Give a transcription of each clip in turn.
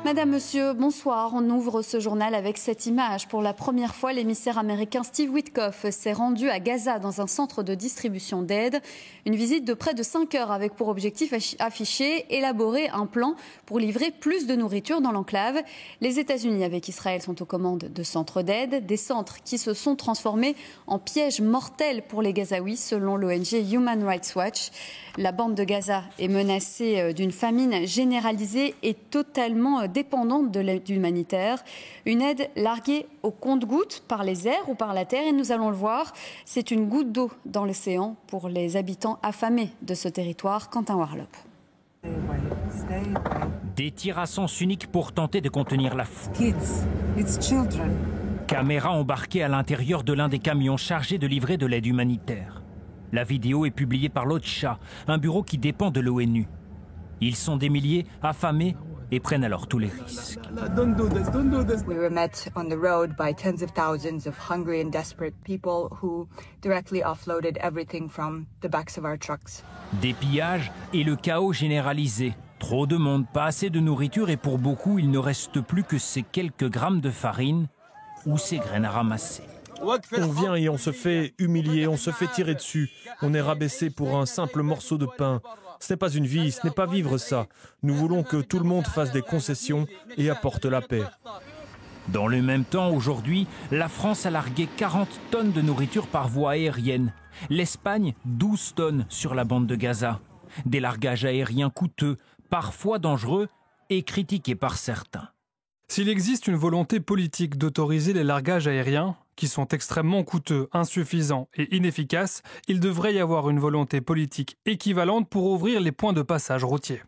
Madame, Monsieur, bonsoir. On ouvre ce journal avec cette image. Pour la première fois, l'émissaire américain Steve Witkoff s'est rendu à Gaza dans un centre de distribution d'aide. Une visite de près de 5 heures avec pour objectif affiché élaborer un plan pour livrer plus de nourriture dans l'enclave. Les États-Unis avec Israël sont aux commandes de centres d'aide, des centres qui se sont transformés en pièges mortels pour les Gazaouis selon l'ONG Human Rights Watch. La bande de Gaza est menacée d'une famine généralisée et totalement dépendante de l'aide humanitaire. Une aide larguée au compte-gouttes par les airs ou par la terre. Et nous allons le voir, c'est une goutte d'eau dans l'océan pour les habitants affamés de ce territoire. Quentin Warlop. Des tirs à sens unique pour tenter de contenir la foule. Caméras embarquées à l'intérieur de l'un des camions chargés de livrer de l'aide humanitaire. La vidéo est publiée par l'OCHA, un bureau qui dépend de l'ONU. Ils sont des milliers affamés et prennent alors tous les risques. We were met on the road by tens of thousands of hungry and desperate people who directly offloaded everything from the backs of our trucks. Des pillages et le chaos généralisé. Trop de monde, pas assez de nourriture et pour beaucoup, il ne reste plus que ces quelques grammes de farine ou ces graines à ramasser. On vient et on se fait humilier, on se fait tirer dessus. On est rabaissé pour un simple morceau de pain. Ce n'est pas une vie, ce n'est pas vivre ça. Nous voulons que tout le monde fasse des concessions et apporte la paix. Dans le même temps, aujourd'hui, la France a largué 40 tonnes de nourriture par voie aérienne. L'Espagne, 12 tonnes sur la bande de Gaza. Des largages aériens coûteux, parfois dangereux et critiqués par certains. S'il existe une volonté politique d'autoriser les largages aériens, qui sont extrêmement coûteux, insuffisants et inefficaces, il devrait y avoir une volonté politique équivalente pour ouvrir les points de passage routiers.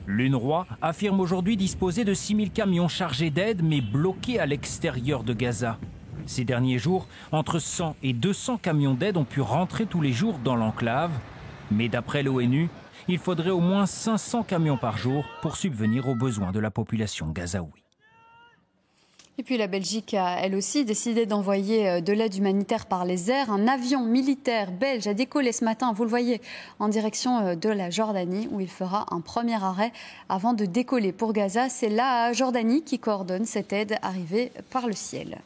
L'UNRWA affirme aujourd'hui disposer de 6000 camions chargés d'aide mais bloqués à l'extérieur de Gaza. Ces derniers jours, entre 100 et 200 camions d'aide ont pu rentrer tous les jours dans l'enclave. Mais d'après l'ONU, il faudrait au moins 500 camions par jour pour subvenir aux besoins de la population gazaoui. Et puis la Belgique a, elle aussi, décidé d'envoyer de l'aide humanitaire par les airs. Un avion militaire belge a décollé ce matin, vous le voyez, en direction de la Jordanie, où il fera un premier arrêt avant de décoller pour Gaza. C'est la Jordanie qui coordonne cette aide arrivée par le ciel.